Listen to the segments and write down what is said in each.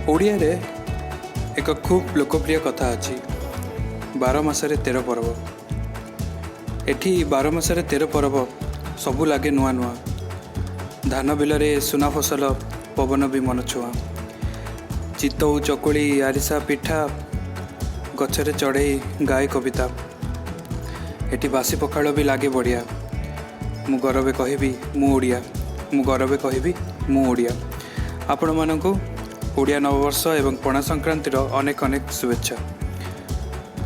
ओडिया रे एक खूब लोकप्रिय कथा अच्छी 12 मासरे 13 पर्व। एठी 12 मासरे 13 पर्व सबू लगे नुआ नुआ। धान बिलरे सुना फसल पवन भी मन छुआ। चितौ चकुली आरिसा पिठा गछरे चढ़ई गाय कविता। एठी बासी पखाड़ भी लगे बढ़िया। मु गौरवे कहबी मु ओडिया, मु गौरवे कहबी मु ओडिया। आपण मानकु ओडिया नववर्ष एवं पणा संक्रांतिर अनेक अनेक शुभेच्छा।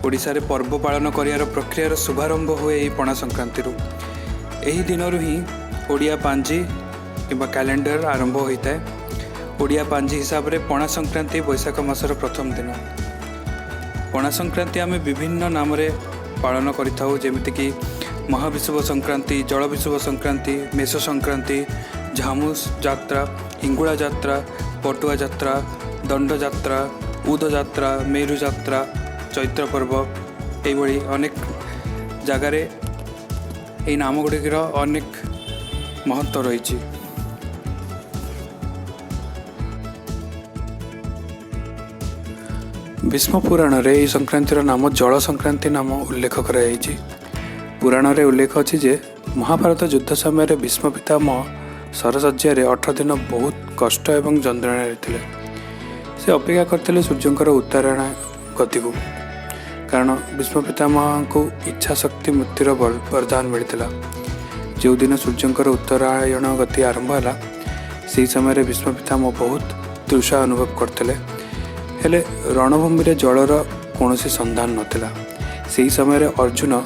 ओडिशा रे पर्व पालन करियार प्रक्रियार शुभारंभ हुए यही पणा संक्रांति। यही दिन ही ओडिया पांजी किंबा कैलेंडर आरंभ होता है। ओडिया पांजी हिसाब रे पणा संक्रांति बैशाख मासर प्रथम दिन। पणा संक्रांति आम विभिन्न नाम रे पालन करिथाउ, जेमिति कि महाविषुव संक्रांति, जल विषुव संक्रांति, मेष संक्रांति, झामुस जात्रा, हिंगुला जात्रा, पटुआ जात्रा, दंड जात्रा, उद जात्रा, मेरु जात्रा, चैत्र पर्व। यही अनेक जगार ये नाम गुड़िकर अनेक महत्व रही। भीष्म पुराण रे यह संक्रांतिर नाम जल संक्रांति नाम उल्लेख कर पुराण रे उल्लेख अच्छी जे महाभारत युद्ध समय भीष्म पितामह सरसज्या 18 दिन बहुत कष्ट एवं जंत्रणा थे। से अपेक्षा करते सूर्यंकर उत्तरायण गति को, कारण भीष्म पितामह को इच्छा शक्ति मृत्युर वरदान मिलता। जो दिन सूर्यंकर उत्तरायण गति आरंभ है से समय भीष्म पितामह बहुत तृषा अनुभव करते। हेले रणभूमि रे जलर कौन संधान नथिला। से समय अर्जुन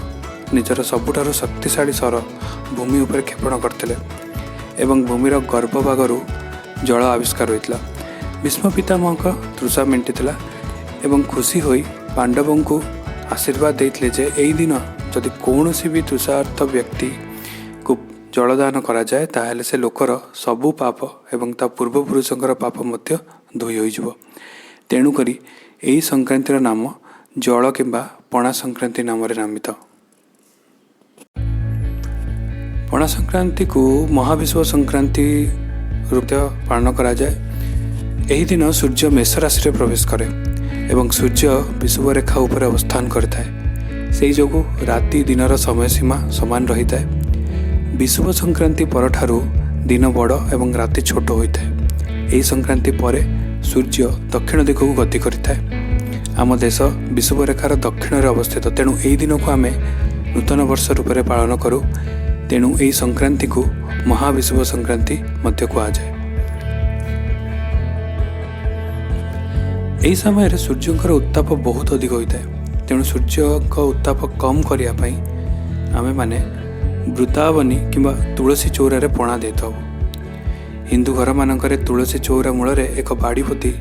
निजर सबुठार शक्तिशाली सर भूमि उपर क्षेपण करते एवं भूमिर गर्भभागरू जल आविष्कार होता। भीष्म पितामह तृषा मेटिला एवं खुशी होई पांडवों को आशीर्वाद देते जे यही दिन जदि कौन भी तृषार्थ व्यक्ति को जलदान करा जाए ताहले से लोकर सबु पाप एवं ता पूर्वपुरुषंकर पाप मध्य धोई होइजिवो। तेणुकरी यही संक्रांतिर नाम जल किंबा पणा संक्रांति नाम नामित। पणा संक्रांति को महाविषुव संक्रांति रूप पालन करा जाए। यही दिन सूर्य मेष राशि में प्रवेश करे एवं सूर्य विषुव रेखा उपर अवस्थान करता है। से जोगु राति दिनर समय सीमा समान रही है। विषुव संक्रांति पर ठारू दिन बड़ एवं राति छोट होता है। यही संक्रांति पर सूर्य दक्षिण दिख को गति करिଥାଏ। आम देश विषुव रेखार दक्षिण रे अवस्थित, तेणु यही दिन को आम नूतन वर्ष रूप में पालन करूँ। तेणु यही संक्रांति को महाविषुव संक्रांति मध्य कहुए। यही समय सूर्यंकर उत्ताप बहुत अधिक होता है। तेणु सूर्य उत्ताप कम करने आमे माने वृंदावनी किंबा तुलसी चौरा पणा दे था। हिंदू घर मानक तुलसी चौरा मूल एक बाड़ी पोती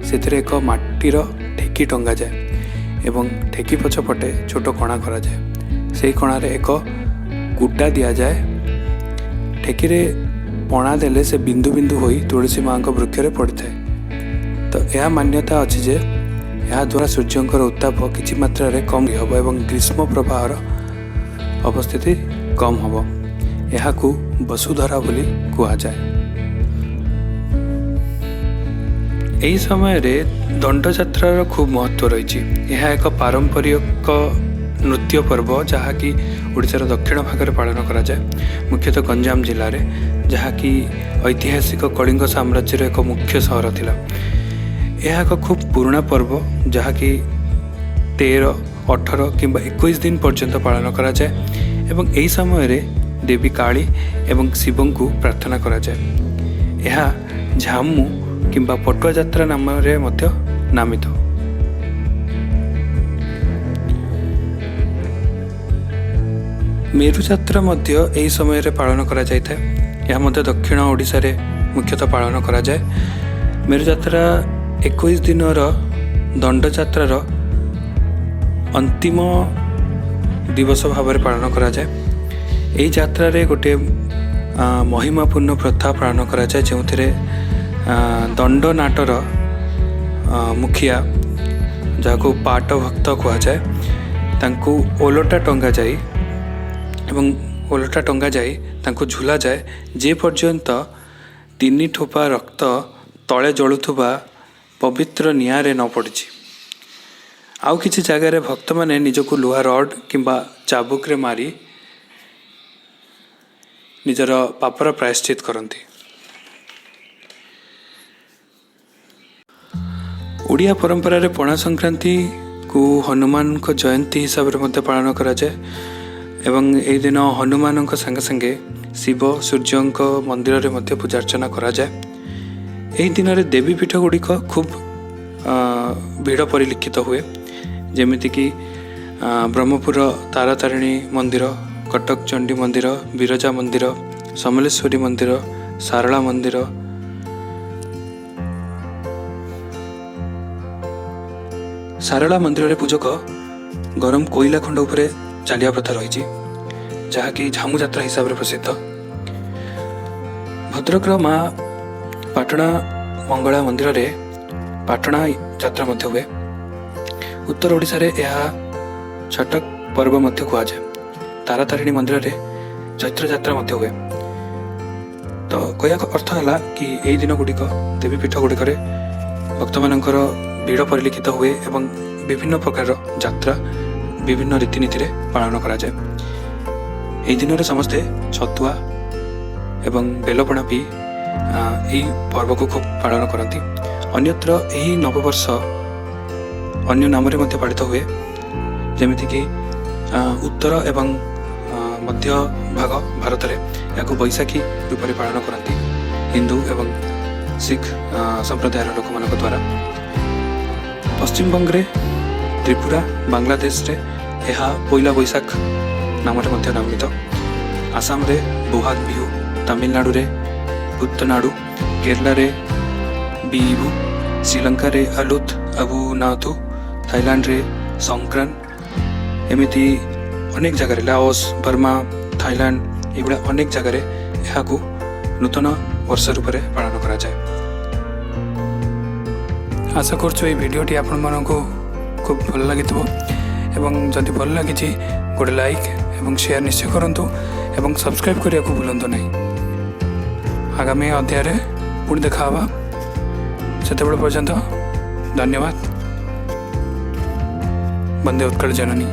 से एक माटीर ठेकी टंगा जाए एवं ठेकी पछपटे छोट कणा करा जाए। से कणा एक कुटा दि जाए। ठेकी रे पणा देले से बिंदु बिंदु होई तुलसी माँ वृक्ष रे पड़ता है। तो यह मान्यता अच्छी जे यह द्वारा सूर्यंकर उत्ताप किछि मात्रा रे कम हब एवं ग्रीष्म प्रवाहर अवस्थिति कम हब। यह को वसुधरा बोली कहा जाए। यही समय रे दंड यात्रार खूब महत्व रही। यह एक पारंपरिक नृत्य पर्व जहाँकि ओडिशार दक्षिण भाग में पालन करा जाए, मुख्यतः गंजाम जिले में, जहाँकि ऐतिहासिक कलिंग साम्राज्यर एक मुख्य सहर थिला। यह एक खूब पुराना पर्व जहाँकि 13, 18 किंबा 21 दिन पर्यंत पालन करा जाए एवं यही समय रे देवी काली एवं शिवं को प्रार्थना करा जाए। यह झामु किंबा पटुआ जात्रा नाम रे मध्य नामित। मेरु जात्रा मध्य यही समय रे पालन करा जाय था। यह मध्य दक्षिण ओडिशा रे मुख्यतः पालन करा जाए। मेरु जात्रा 21 दिन दंड यात्रार अंतिम दिवस भाव में पालन करा जाए। यही यात्रा रे गोटे महिमापूर्ण प्रथा पालन करा जाए, जो दंड नाटर मुखिया जहाँ पाट भक्त कह जाए तांको ओलटा टंगा जाए एवं ओलटा टंगा जाए तांको झुला जाए जे पर्यंत 3 ठोपा रक्त तले जलुवा पवित्र निआरे न पड़ी। आउ किछि जगार भक्त माने निजको लुहा रड किंबा चाबुक मारी निजर पापर प्रायश्चित करती। ओडिया परंपरा रे पणा संक्रांति को हनुमान को जयंती हिसाब से पालन करा जाए एवं एई दिन हनुमान संगे संगे शिव सूर्य मंदिर रे मध्य पूजा अर्चना करा जाए। एही दिन रे देवी पीठ गुड़िक खूब भीड़ परिलक्षित हुए, जेमिति कि ब्रह्मपुर तारातारिणी मंदिर, कटक चंडी मंदिर, बिरजा मंदिर, समलेश्वरी मंदिर, सारला मंदिर, सारला मंदिर रे पूजक गरम कोईला खंड उपरे चालिया प्रथा रही, जहाँकि झामु यात्रा हिसाब से प्रसिद्ध। भद्रक माँ पाटणा मंगला मंदिर रे पाटणा यात्रा मध्य हुए। उत्तर ओडिशा रे यह छटक पर्व मध्य कहुए। तारातारिणी मंदिर रे चैत्र यात्रा मध्य हुए। तो कहया अर्थ है कि यही दिन गुड़िक देवी पीठ गुड़िक भक्त मानकर भीड़ परिलक्षित हुए एवं विभिन्न प्रकार यात्रा विभिन्न रीतिनीति रे पालन करा जाए। एही दिन रे समस्ते छतुआ एवं बेलपणा पी यही पर्व को खूब पालन करती। अन्यत्र यही नववर्ष अन्य नाम रे मध्य पालित हुए, जेमिति कि उत्तर एवं मध्य भाग भारत रे याको बैशाखी रूप में पालन करती हिंदू एवं सिख संप्रदायर लोक मान द्वारा। पश्चिम बंग रे, त्रिपुरा, बांग्लादेश रे यह पहिला बैशाख नाम रे नामित। आसाम रे बोहाग बिहू, तमिलनाडु रे पुत्तनाडु, केरला रे बीहू, श्रीलंका रे अलुत अबु नाथु, थाईलैंड रे संक्रांत, एमिति अनेक जगह लाओस, बर्मा, थाईलैंड ये अनेक जगह यहाँ नूतन वर्ष रूप में पालन करा जाए। आशा करछु ये वीडियोटी आपण मानकु खूब भल लगी एवं जदि भल लगी गोटे लाइक एवं शेयर निश्चय करंतु एवं सब्सक्राइब करिया को भूलंतु नहीं। आगामी अध्याय पुणी देखा सेते पर्यंत धन्यवाद। वंदे उत्कल जननी।